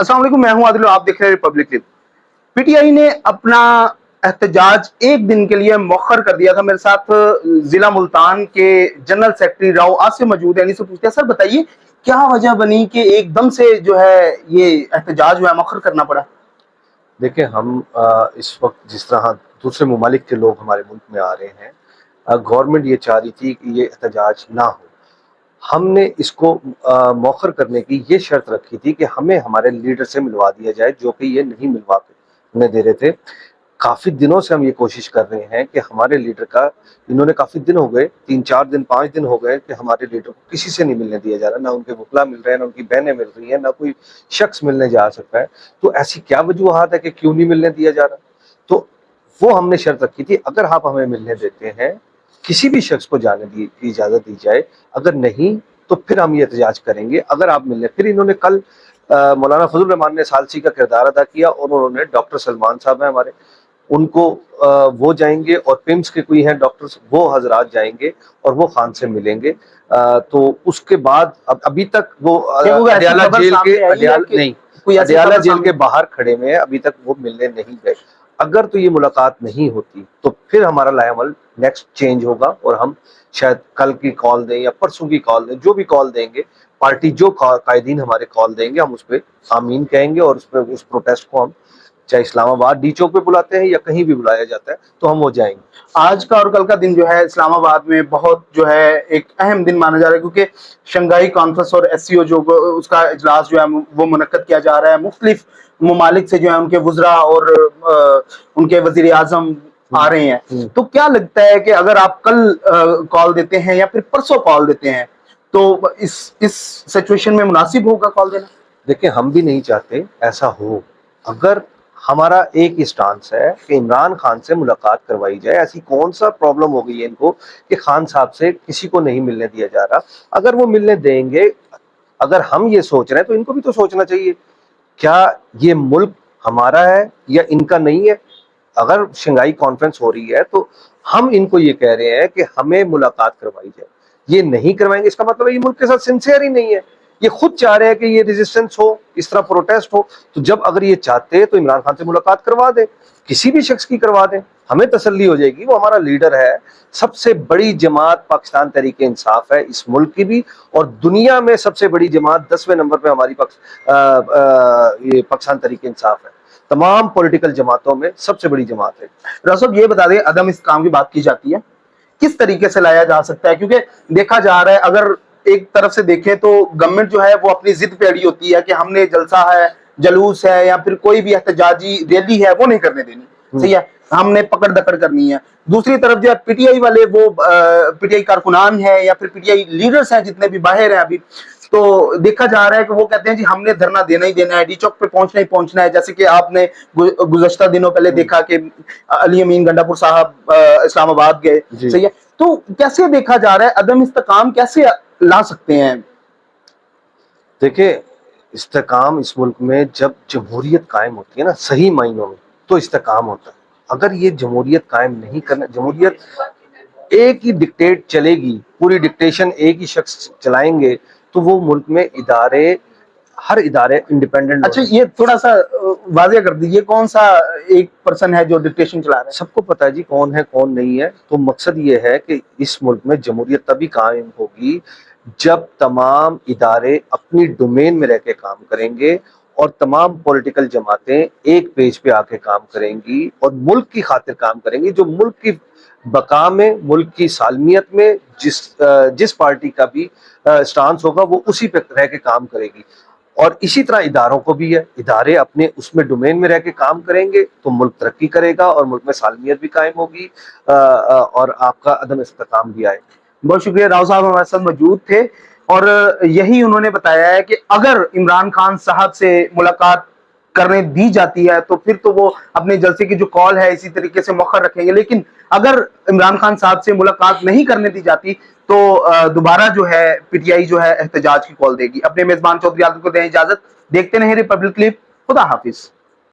अस्सलाम वालेकुम, मैं हूं आदिल और आप देख रहे हैं रिपब्लिक क्लिप। पीटीआई ने अपना एहतजाज एक दिन के लिए मौखर कर दिया था। मेरे साथ जिला मुल्तान के जनरल सेक्रेटरी राव आसिम मौजूद है। इनसे पूछते हैं, सर बताइए क्या वजह बनी कि एकदम से जो है ये एहतजाज जो है मौखर करना पड़ा? देखिए, हम इस वक्त जिस तरह दूसरे ममालिक के लोग हमारे मुल्क में आ रहे हैं, गवर्नमेंट ये चाह रही थी कि ये एहतजाज ना हो। हमने इसको मौखर करने की ये शर्त रखी थी कि हमें हमारे लीडर से मिलवा दिया जाए, जो कि ये नहीं मिलवाने दे रहे थे। काफ़ी दिनों से हम ये कोशिश कर रहे हैं कि हमारे लीडर का, इन्होंने काफ़ी दिन हो गए, 3-4 दिन 5 दिन हो गए कि हमारे लीडर को किसी से नहीं मिलने दिया जा रहा। ना उनके वकला मिल रहे हैं, ना उनकी बहनें मिल रही हैं, ना कोई शख्स मिलने जा सकता है। तो ऐसी क्या वजूहात है कि क्यों नहीं मिलने दिया जा रहा? तो वो हमने शर्त रखी थी, अगर आप हमें मिलने देते हैं, किसी भी शख्स को जाने की इजाज़त दी जाए, अगर नहीं तो फिर हम ये एहतजाज करेंगे। अगर आप मिलने, फिर इन्होंने कल मौलाना फजल रहमान ने सालसी का किरदार अदा किया और उन्होंने डॉक्टर सलमान साहब हैं हमारे, उनको वो जाएंगे, और पिम्स के कोई हैं डॉक्टर्स, वो हजरात जाएंगे और वो खान से मिलेंगे। तो उसके बाद अभी तक वो अडियाला जेल के अडियाला जेल के बाहर खड़े हुए हैं, अभी तक वो मिलने नहीं गए। अगर तो ये मुलाकात नहीं होती तो फिर हमारा लाएमल नेक्स्ट चेंज होगा और हम शायद कल की कॉल दें या परसों की कॉल दें, जो भी कॉल देंगे, पार्टी जो कायदीन हमारे कॉल देंगे, हम उस पर आमीन कहेंगे और उस प्रोटेस्ट को हम चाहे इस्लामाबाद डी चौक पे बुलाते हैं या कहीं भी बुलाया जाता है तो हम वो जाएंगे। आज का और कल का दिन जो है इस्लामाबाद में बहुत जो है एक अहम दिन माना जा रहा है, क्योंकि शंघाई कॉन्फ्रेंस और एससीओ जो उसका इजलास जो है वो मुनक्कद किया जा रहा है। मुख्तलिफ ममालिक से जो है उनके वुज़रा और उनके वजीर आजम आ रहे हैं। तो क्या लगता है कि अगर आप कल कॉल देते हैं या फिर परसों कॉल देते हैं तो इस सिचुएशन में मुनासिब होगा कॉल देना? देखिए, हम भी नहीं चाहते ऐसा हो। अगर हमारा एक ही स्टांस है कि इमरान खान से मुलाकात करवाई जाए, ऐसी कौन सा प्रॉब्लम हो गई है इनको कि खान साहब से किसी को नहीं मिलने दिया जा रहा? अगर वो मिलने देंगे, अगर हम ये सोच रहे हैं तो इनको भी तो सोचना चाहिए, क्या ये मुल्क हमारा है या इनका नहीं है? अगर शंघाई कॉन्फ्रेंस हो रही है तो हम इनको ये कह रहे हैं कि हमें मुलाकात करवाई जाए। ये नहीं करवाएंगे, इसका मतलब है ये मुल्क के साथ सिंसियर ही नहीं है। ये खुद चाह रहे हैं कि ये रेजिस्टेंस हो, इस तरह प्रोटेस्ट हो। तो जब अगर ये चाहते तो इमरान खान से मुलाकात करवा दे, किसी भी शख्स की करवा दें, हमें तसल्ली हो जाएगी। वो हमारा लीडर है, सबसे बड़ी जमात पाकिस्तान तहरीक इंसाफ है इस मुल्क की भी, और दुनिया में सबसे बड़ी जमात 10वें नंबर पे हमारी ये पाकिस्तान तहरीक इंसाफ है। तमाम पॉलिटिकल जमातों में सबसे बड़ी जमात है। रसूल ये बता दें, अदम इस्तेकाम की बात की जाती है, किस तरीके से लाया जा सकता है? क्योंकि देखा जा रहा है, अगर एक तरफ से देखें तो गवर्नमेंट जो है वो अपनी जिद पे अड़ी होती है कि हमने जलसा है, जलूस है या फिर कोई भी एहतजाजी रैली है वो नहीं करने देनी, सही है, हमने पकड़ दकड़ करनी है। दूसरी तरफ जो है पीटीआई वाले, वो पीटीआई कारकुनान है या फिर पीटीआई लीडर्स हैं जितने भी बाहर हैं अभी, तो देखा जा रहा है कि वो कहते हैं जी हमने धरना देना ही देना है, डी चौक पे पहुंचना ही पहुंचना है। जैसे कि आपने गुज़श्ता दिनों पहले देखा कि अली अमीन गंडापुर साहब इस्लामाबाद गए, सही है। तो कैसे देखा जा रहा है, अदम इस्तेकाम कैसे ला सकते हैं? देखिए, इस्तेकाम इस मुल्क में जब जमहूरियत कायम होती है ना, सही मायनों में, तो इस्तेकाम होता है। अगर ये जमहूरियत कायम नहीं करना, जमहूरियत एक ही डिक्टेट चलेगी, पूरी डिक्टेशन एक ही शख्स चलाएंगे, तो वो मुल्क में इदारे, हर इदारे इंडिपेंडेंट। अच्छा, ये थोड़ा सा वाज़ेह कर दीजिए, कौन सा एक पर्सन है जो डिक्टेशन चला रहा है? सबको पता है जी कौन है कौन नहीं है। तो मकसद ये है कि इस मुल्क में जमहूरियत तभी कायम होगी जब तमाम इदारे अपनी डोमेन में रह के काम करेंगे और तमाम पॉलिटिकल जमातें एक पेज पे आके काम करेंगी और मुल्क की खातिर काम करेंगी, जो मुल्क की बका में, मुल्क की सालमियत में जिस पार्टी का भी स्टांस होगा वो उसी पे रह के काम करेगी। और इसी तरह इदारों को भी है, इदारे अपने उसमें डोमेन में रह के काम करेंगे तो मुल्क तरक्की करेगा और मुल्क में सालमियत भी कायम होगी और आपका अदम इस्तेकाम भी आएगा। बहुत शुक्रिया, राव साहब हमारे साथ मौजूद थे और यही उन्होंने बताया है कि अगर इमरान खान साहब से मुलाकात करने दी जाती है तो फिर तो वो अपने जलसे की जो कॉल है इसी तरीके से मौखर रखेंगे, लेकिन अगर इमरान खान साहब से मुलाकात नहीं करने दी जाती तो दोबारा जो है पीटीआई जो है एहतजाज की कॉल देगी। अपने मेजबान चौधरी आदिल को दें इजाजत, देखते नहीं रिपब्लिक क्लिप। खुदा हाफिज।